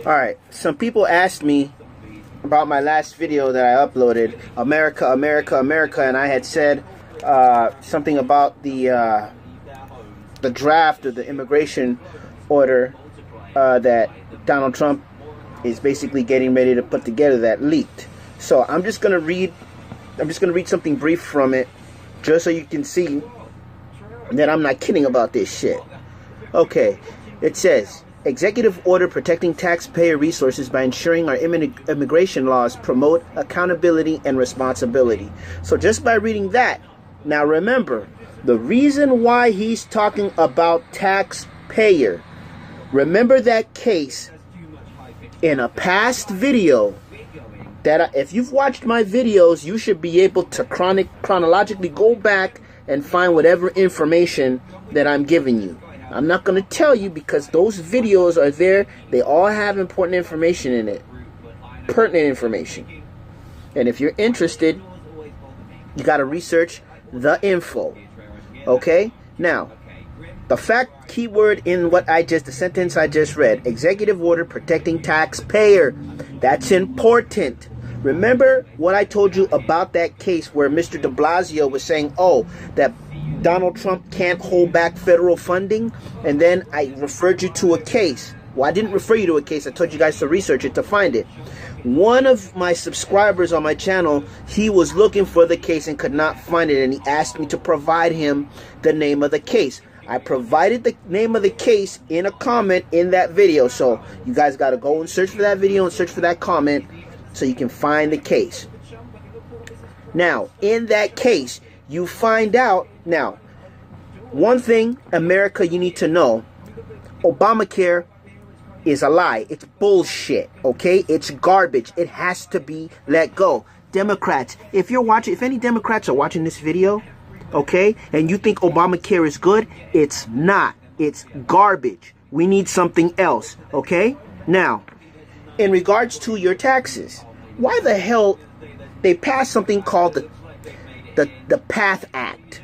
Alright, some people asked me about my last video that I uploaded, America, America, America, and I had said something about the draft of the immigration order that Donald Trump is basically getting ready to put together that leaked. So I'm just gonna read something brief from it, just so you can see that I'm not kidding about this shit. Okay, it says, Executive Order protecting taxpayer resources by ensuring our immigration laws promote accountability and responsibility. So just by reading that, now remember, the reason why he's talking about taxpayer, remember that case in a past video that if you've watched my videos, you should be able to chronologically go back and find whatever information that I'm giving you. I'm not going to tell you because those videos are there. They all have important information in it. Pertinent information. And if you're interested, you got to research the info. Okay? Now, the fact keyword in the sentence I just read, Executive Order protecting taxpayer. That's important. Remember what I told you about that case where Mr. de Blasio was saying, oh, that Donald Trump can't hold back federal funding? And then I referred you to a case. Well, I didn't refer you to a case. I told you guys to research it to find it. One of my subscribers on my channel, he was looking for the case and could not find it. And he asked me to provide him the name of the case. I provided the name of the case in a comment in that video. So you guys got to go and search for that video and search for that comment so you can find the case. Now, in that case, you find out, now, one thing, America, you need to know, Obamacare is a lie. It's bullshit, okay? It's garbage. It has to be let go. Democrats, if any Democrats are watching this video, okay, and you think Obamacare is good, it's not. It's garbage. We need something else, okay? Now, in regards to your taxes, why the hell they passed something called the PATH Act?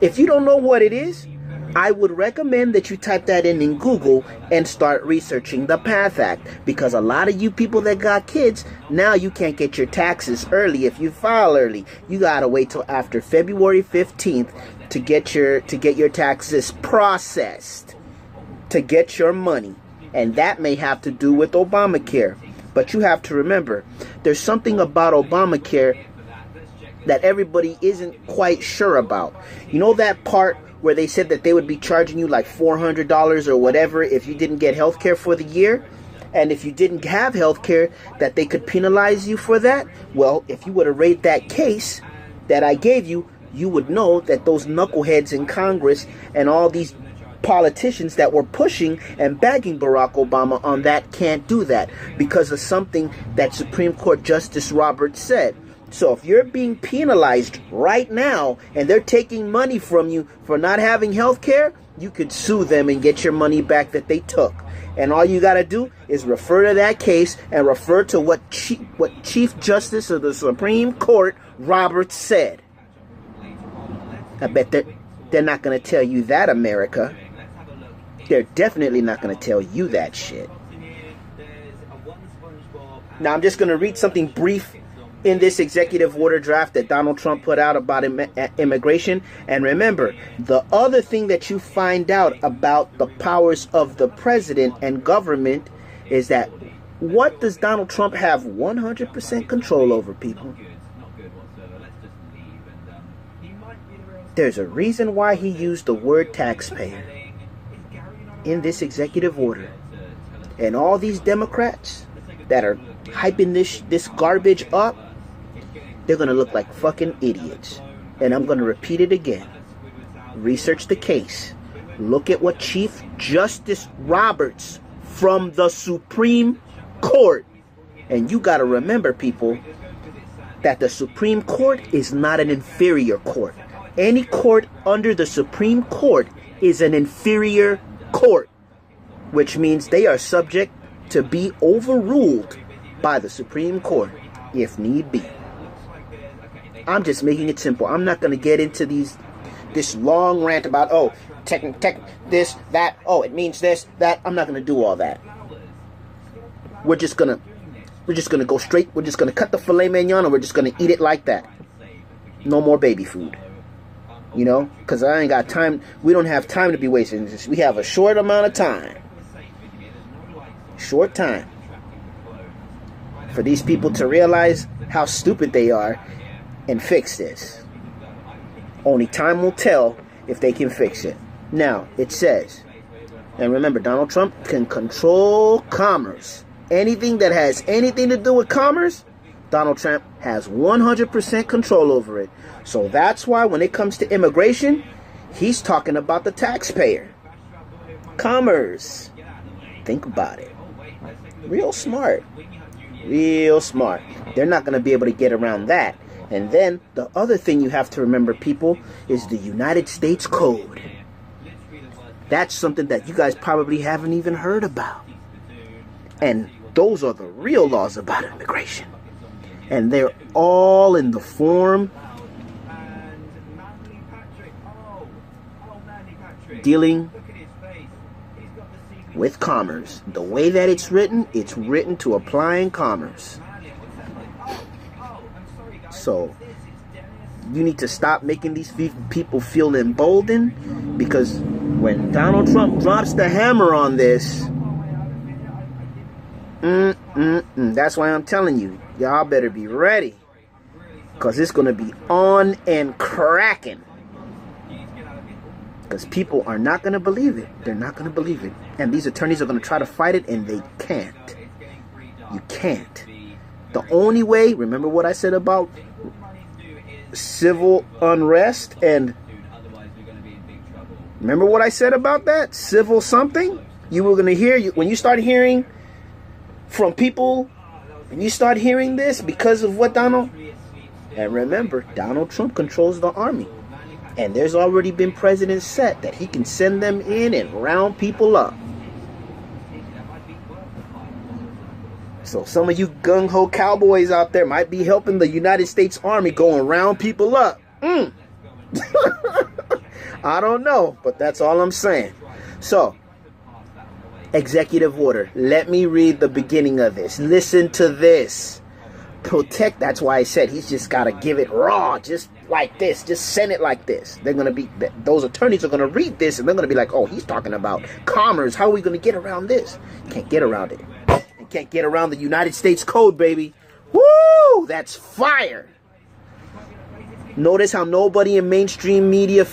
If you don't know what it is, I would recommend that you type that in Google and start researching the PATH Act, because a lot of you people that got kids, now you can't get your taxes early if you file early. You gotta wait till after February 15th to get your taxes processed, to get your money. And that may have to do with Obamacare. But you have to remember, there's something about Obamacare that everybody isn't quite sure about. You know that part where they said that they would be charging you like $400 or whatever if you didn't get health care for the year? And if you didn't have health care, that they could penalize you for that? Well, if you would have read that case that I gave you, you would know that those knuckleheads in Congress and all these politicians that were pushing and begging Barack Obama on that can't do that because of something that Supreme Court Justice Roberts said. So if you're being penalized right now and they're taking money from you for not having health care, you could sue them and get your money back that they took. And all you got to do is refer to that case and refer to what Chief Justice of the Supreme Court Roberts said. I bet they're not going to tell you that, America. They're definitely not going to tell you that shit. Now I'm just going to read something brief in this executive order draft that Donald Trump put out about immigration. And remember, the other thing that you find out about the powers of the president and government is that what does Donald Trump have 100% control over, people? There's a reason why he used the word taxpayer in this executive order. And all these Democrats that are hyping this garbage up, they're going to look like fucking idiots. And I'm going to repeat it again. Research the case. Look at what Chief Justice Roberts from the Supreme Court. And you got to remember, people, that the Supreme Court is not an inferior court. Any court under the Supreme Court is an inferior court, which means they are subject to be overruled by the Supreme Court if need be. I'm just making it simple. I'm not going to get into this long rant about, oh, this, that, oh, it means this, that. I'm not going to do all that. we're just gonna go straight. We're just gonna cut the filet mignon and we're just gonna eat it like that. No more baby food. You know, because I ain't got time. We don't have time to be wasting this. We have a short amount of time. Short time for these people to realize how stupid they are and fix this. Only time will tell if they can fix it. Now, it says, and remember, Donald Trump can control commerce. Anything that has anything to do with commerce, Donald Trump has 100% control over it. So that's why when it comes to immigration, he's talking about the taxpayer. Commerce. Think about it. Real smart. Real smart. They're not going to be able to get around that. And then the other thing you have to remember, people, is the United States Code. That's something that you guys probably haven't even heard about. And those are the real laws about immigration. And they're all in the form dealing with commerce. The way that it's written to applying commerce. So you need to stop making these people feel emboldened, because when Donald Trump drops the hammer on this, that's why I'm telling you, y'all better be ready, because it's going to be on and cracking. Because people are not going to believe it. They're not going to believe it. And these attorneys are going to try to fight it, and they can't. You can't. The only way, remember what I said about civil unrest, and remember what I said about that? Civil something? You were going to hear, when you start hearing from people, when you start hearing this because of what Donald, and remember, Donald Trump controls the army. And there's already been precedents set that he can send them in and round people up. So some of you gung-ho cowboys out there might be helping the United States Army go and round people up. I don't know, but that's all I'm saying. So, executive order. Let me read the beginning of this. Listen to this. Protect, that's why I said he's just got to give it raw, just like this, just send it like this. They're going to be, those attorneys are going to read this and they're going to be like, oh, he's talking about commerce. How are we going to get around this? Can't get around it. And can't get around the United States Code, baby. Woo! That's fire. Notice how nobody in mainstream media,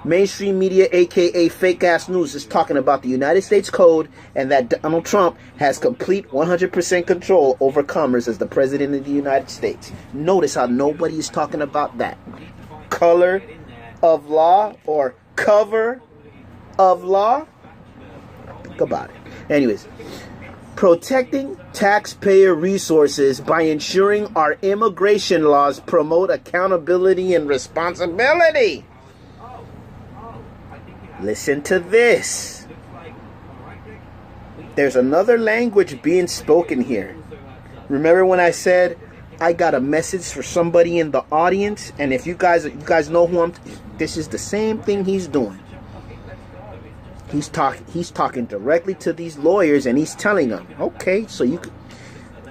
mainstream media, aka fake ass news, is talking about the United States Code and that Donald Trump has complete 100% control over commerce as the president of the United States. Notice how nobody is talking about that. Color of law or cover of law. Think about it. Anyways, protecting taxpayer resources by ensuring our immigration laws promote accountability and responsibility. Listen to this. There's another language being spoken here. Remember when I said I got a message for somebody in the audience, and if you guys know who this is the same thing he's doing. He's talking directly to these lawyers, and he's telling them, okay, so you could,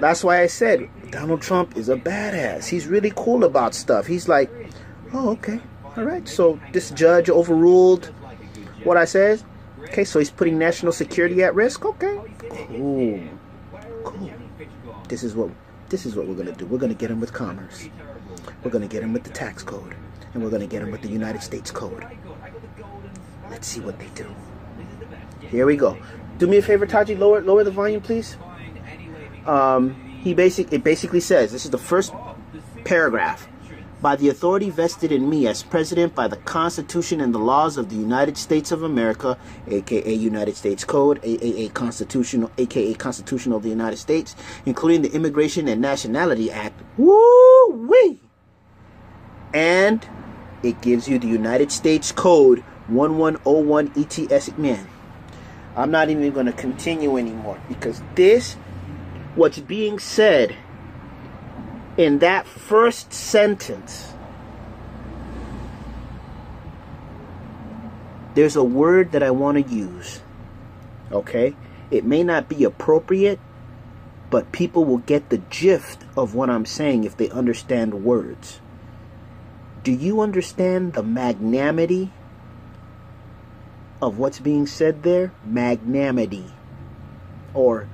that's why I said Donald Trump is a badass. He's really cool about stuff. He's like, oh, okay, all right, so this judge overruled what I said. Okay, so he's putting national security at risk. Okay, cool. This is what we're gonna do. We're gonna get him with commerce. We're gonna get him with the tax code, and we're gonna get him with the United States Code. Let's see what they do. Here we go. Do me a favor, Taji. Lower the volume, please. It basically says, this is the first paragraph. By the authority vested in me as president by the Constitution and the laws of the United States of America, aka United States Code, aka Constitutional of the United States, including the Immigration and Nationality Act. Woo-wee! And it gives you the United States Code 1101 ETS. Man, I'm not even going to continue anymore, because what's being said in that first sentence, there's a word that I want to use, okay? It may not be appropriate, but people will get the gist of what I'm saying if they understand words. Do you understand the magnanimity of what's being said there? Magnanimity, or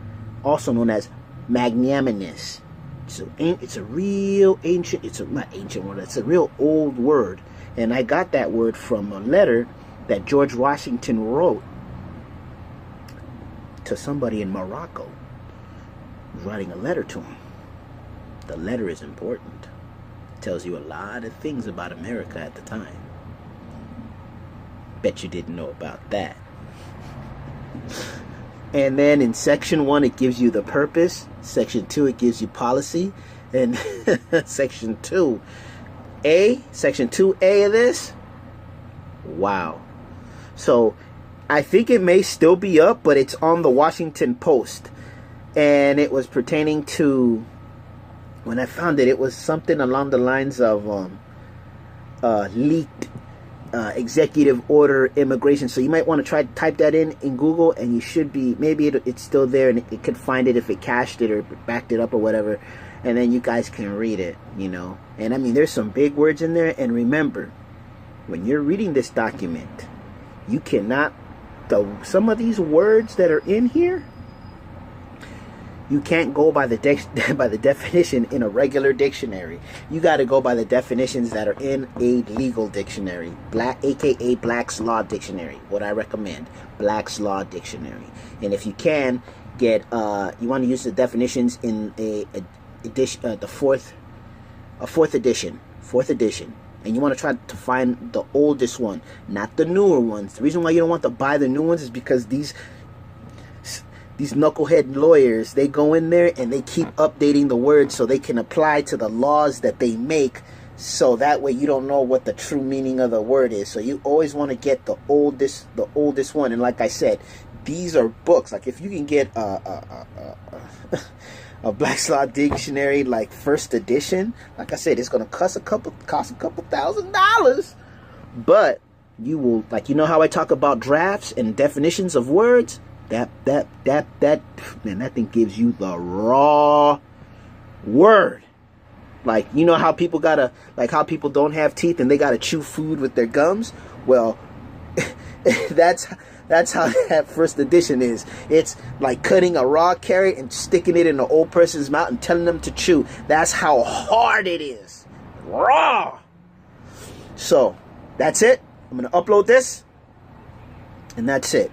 also known as magnanimous. It's a real ancient, it's a not ancient word, it's a real old word. And I got that word from a letter that George Washington wrote to somebody in Morocco. He was writing a letter to him. The letter is important. It tells you a lot of things about America at the time. Bet you didn't know about that. And then in section 1, it gives you the purpose. Section 2, it gives you policy. And section 2A of this, wow. So I think it may still be up, but it's on the Washington Post. And it was pertaining to, when I found it, it was something along the lines of leaked executive order immigration. So you might want to try to type that in Google, and you should be, maybe it's still there, and it could find it if it cached it or backed it up or whatever, and then you guys can read it, you know. And I mean, there's some big words in there. And remember, when you're reading this document, you cannot, some of these words that are in here, you can't go by the definition in a regular dictionary. You got to go by the definitions that are in a legal dictionary, aka Black's Law Dictionary. What I recommend, Black's Law Dictionary. And if you can get, you want to use the definitions in a edition, the fourth edition, and you want to try to find the oldest one, not the newer ones. The reason why you don't want to buy the new ones is because these knucklehead lawyers, they go in there and they keep updating the words so they can apply to the laws that they make, so that way you don't know what the true meaning of the word is. So you always want to get the oldest one. And like I said, these are books. Like if you can get a Black's Law Dictionary, like first edition, like I said, it's gonna cost a couple $1,000, but you will, like, you know how I talk about drafts and definitions of words. That man, that thing gives you the raw word. Like, you know how people how people don't have teeth and they gotta chew food with their gums? Well, that's how that first edition is. It's like cutting a raw carrot and sticking it in an old person's mouth and telling them to chew. That's how hard it is. Raw. So, that's it. I'm gonna upload this, and that's it.